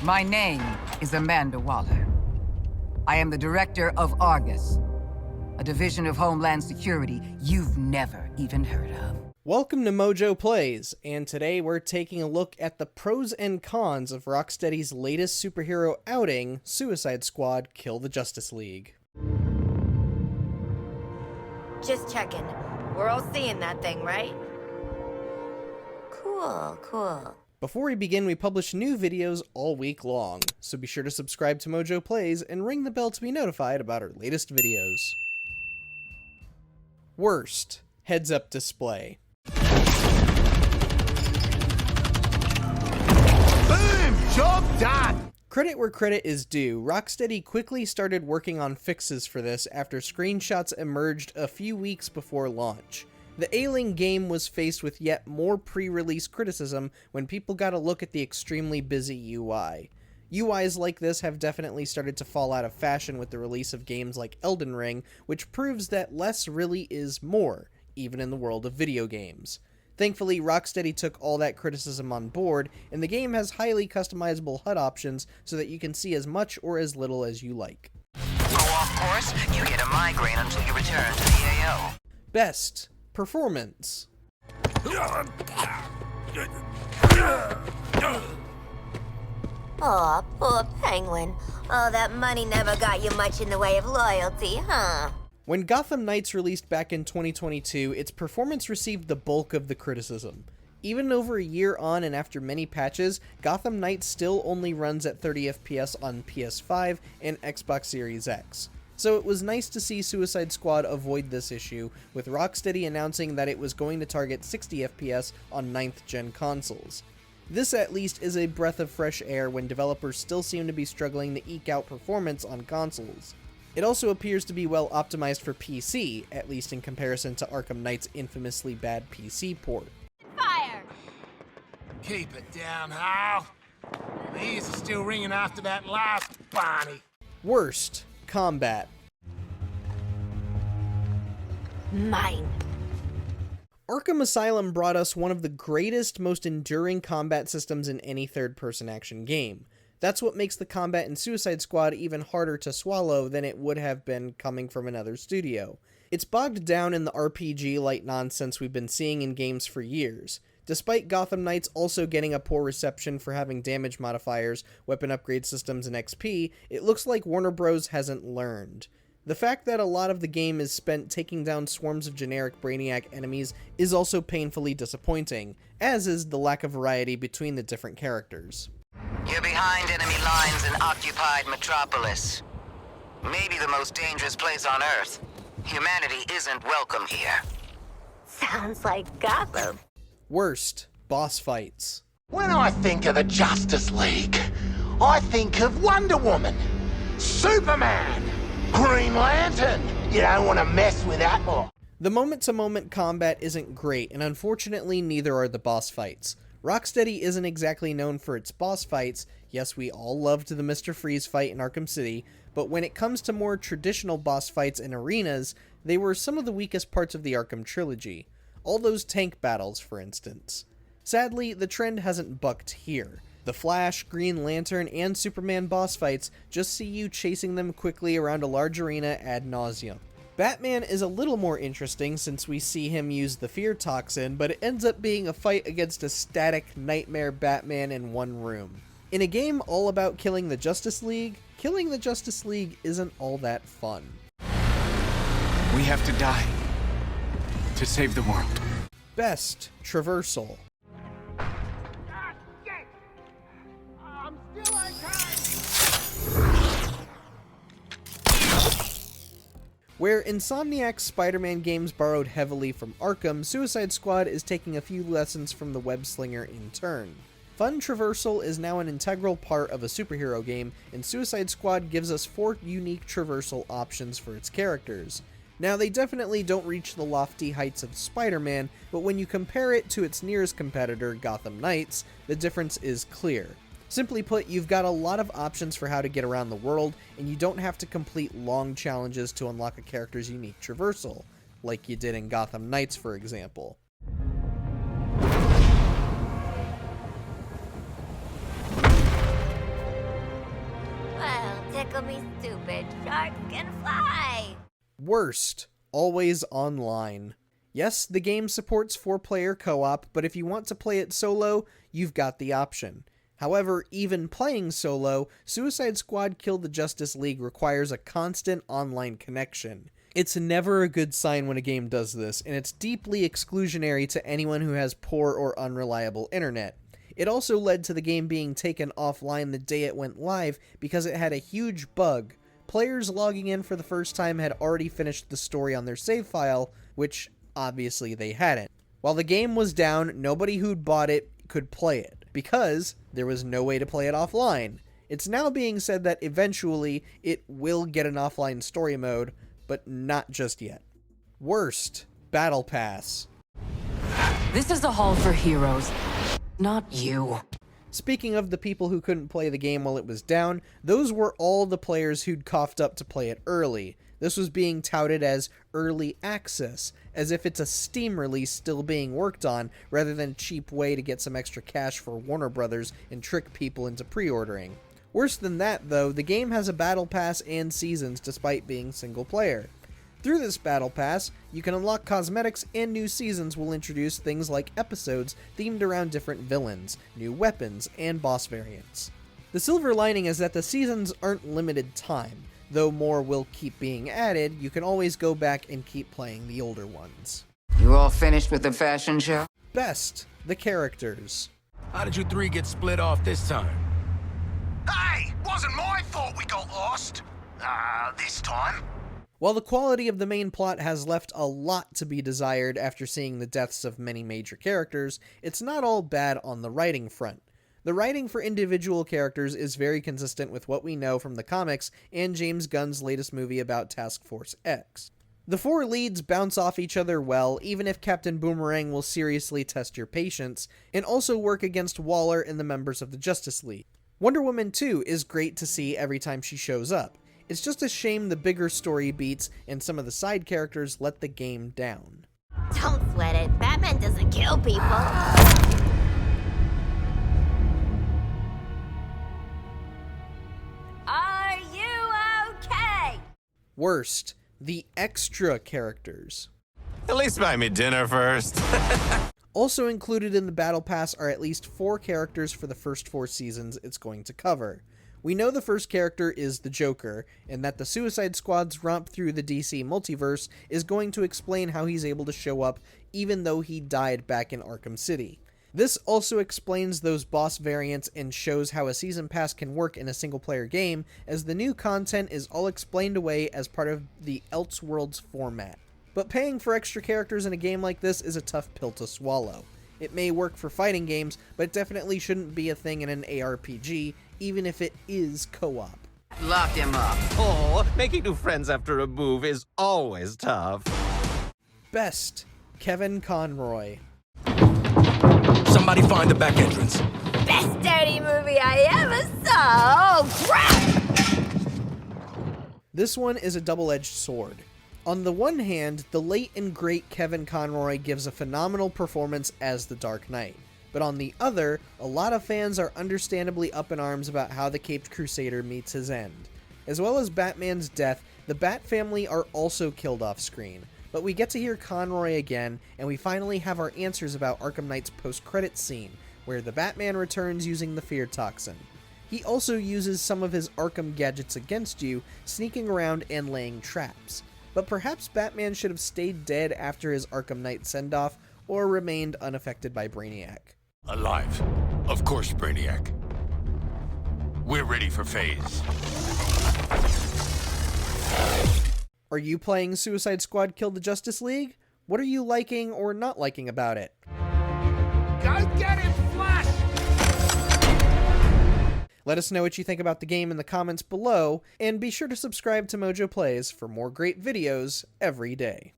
My name is Amanda Waller. I am the director of Argus, a division of Homeland Security you've never even heard of. Welcome to MojoPlays, and today we're taking a look at the pros and cons of Rocksteady's latest superhero outing, Suicide Squad: Kill the Justice League. Just checking. We're all seeing that thing, right? Cool. Before we begin, we publish new videos all week long, so be sure to subscribe to MojoPlays and ring the bell to be notified about our latest videos. Worst, heads-up display. Boom! Job done! Credit where credit is due, Rocksteady quickly started working on fixes for this after screenshots emerged a few weeks before launch. The ailing game was faced with yet more pre-release criticism when people got a look at the extremely busy UI. UIs like this have definitely started to fall out of fashion with the release of games like Elden Ring, which proves that less really is more, even in the world of video games. Thankfully, Rocksteady took all that criticism on board, and the game has highly customizable HUD options so that you can see as much or as little as you like. Go off course, you get a migraine until you return to the AO. Best performance. Aw, poor Penguin. Oh, that money never got you much in the way of loyalty, huh? When Gotham Knights released back in 2022, its performance received the bulk of the criticism. Even over a year on and after many patches, Gotham Knights still only runs at 30 FPS on PS5 and Xbox Series X. So it was nice to see Suicide Squad avoid this issue, with Rocksteady announcing that it was going to target 60 FPS on 9th gen consoles. This at least is a breath of fresh air when developers still seem to be struggling to eke out performance on consoles. It also appears to be well optimized for PC, at least in comparison to Arkham Knight's infamously bad PC port. Fire! Keep it down, Hal. The ears are still ringing after that last Barney. Worst, combat. Mine. Arkham Asylum brought us one of the greatest, most enduring combat systems in any third-person action game. That's what makes the combat in Suicide Squad even harder to swallow than it would have been coming from another studio. It's bogged down in the RPG-like nonsense we've been seeing in games for years. Despite Gotham Knights also getting a poor reception for having damage modifiers, weapon upgrade systems, and XP, it looks like Warner Bros. Hasn't learned. The fact that a lot of the game is spent taking down swarms of generic Brainiac enemies is also painfully disappointing, as is the lack of variety between the different characters. You're behind enemy lines in occupied Metropolis. Maybe the most dangerous place on Earth. Humanity isn't welcome here. Sounds like Gotham. Worst, boss fights. When I think of the Justice League, I think of Wonder Woman, Superman, Green Lantern. You don't want to mess with that lot. The moment-to-moment combat isn't great, and unfortunately neither are the boss fights. Rocksteady isn't exactly known for its boss fights. Yes, we all loved the Mr. Freeze fight in Arkham City, but when it comes to more traditional boss fights in arenas, they were some of the weakest parts of the Arkham trilogy. All those tank battles, for instance. Sadly, the trend hasn't bucked here. The Flash, Green Lantern, and Superman boss fights just see you chasing them quickly around a large arena ad nauseum. Batman is a little more interesting since we see him use the fear toxin, but it ends up being a fight against a static nightmare Batman in one room. In a game all about killing the Justice League, killing the Justice League isn't all that fun. We have to die to save the world. Best Traversal. Where Insomniac's Spider-Man games borrowed heavily from Arkham, Suicide Squad is taking a few lessons from the web-slinger in turn. Fun traversal is now an integral part of a superhero game, and Suicide Squad gives us 4 unique traversal options for its characters. Now, they definitely don't reach the lofty heights of Spider-Man, but when you compare it to its nearest competitor, Gotham Knights, the difference is clear. Simply put, you've got a lot of options for how to get around the world, and you don't have to complete long challenges to unlock a character's unique traversal, like you did in Gotham Knights, for example. tickle me stupid. Sharks can fly. Worst, always online. Yes, the game supports 4-player co-op, but if you want to play it solo, you've got the option. However, even playing solo, Suicide Squad Kill the Justice League requires a constant online connection. It's never a good sign when a game does this, and it's deeply exclusionary to anyone who has poor or unreliable internet. It also led to the game being taken offline the day it went live because it had a huge bug. Players logging in for the first time had already finished the story on their save file, which obviously they hadn't. While the game was down, nobody who'd bought it could play it, because there was no way to play it offline. It's now being said that eventually it will get an offline story mode, but not just yet. Worst, Battle Pass. This is a hall for heroes, not you. Speaking of the people who couldn't play the game while it was down, those were all the players who'd coughed up to play it early. This was being touted as early access, as if it's a Steam release still being worked on, rather than a cheap way to get some extra cash for Warner Brothers and trick people into pre-ordering. Worse than that, though, the game has a battle pass and seasons despite being single player. Through this battle pass, you can unlock cosmetics, and new seasons will introduce things like episodes themed around different villains, new weapons, and boss variants. The silver lining is that the seasons aren't limited time. Though more will keep being added, you can always go back and keep playing the older ones. You all finished with the fashion show? Best, the characters. How did you three get split off this time? Hey, wasn't my fault we got lost. This time. While the quality of the main plot has left a lot to be desired after seeing the deaths of many major characters, it's not all bad on the writing front. The writing for individual characters is very consistent with what we know from the comics and James Gunn's latest movie about Task Force X. The 4 leads bounce off each other well, even if Captain Boomerang will seriously test your patience, and also work against Waller and the members of the Justice League. Wonder Woman 2 is great to see every time she shows up. It's just a shame the bigger story beats and some of the side characters let the game down. Don't sweat it. Batman doesn't kill people. Are you okay? Worst, the extra characters. At least buy me dinner first. Also included in the Battle Pass are at least 4 characters for the first 4 seasons it's going to cover. We know the first character is the Joker, and that the Suicide Squad's romp through the DC multiverse is going to explain how he's able to show up even though he died back in Arkham City. This also explains those boss variants and shows how a season pass can work in a single-player game, as the new content is all explained away as part of the Elseworlds format. But paying for extra characters in a game like this is a tough pill to swallow. It may work for fighting games, but it definitely shouldn't be a thing in an ARPG, even if it is co-op. Locked him up. Oh, making new friends after a move is always tough. Best, Kevin Conroy. Somebody find the back entrance. Best dirty movie I ever saw. Oh, crap! This one is a double-edged sword. On the one hand, the late and great Kevin Conroy gives a phenomenal performance as the Dark Knight. But on the other, a lot of fans are understandably up in arms about how the Caped Crusader meets his end. As well as Batman's death, the Bat family are also killed off screen. But we get to hear Conroy again, and we finally have our answers about Arkham Knight's post-credits scene, where the Batman returns using the fear toxin. He also uses some of his Arkham gadgets against you, sneaking around and laying traps. But perhaps Batman should have stayed dead after his Arkham Knight send-off, or remained unaffected by Brainiac. Alive. Of course, Brainiac. We're ready for phase. Are you playing Suicide Squad Kill the Justice League? What are you liking or not liking about it? Go get him, Flash! Let us know what you think about the game in the comments below, and be sure to subscribe to MojoPlays for more great videos every day.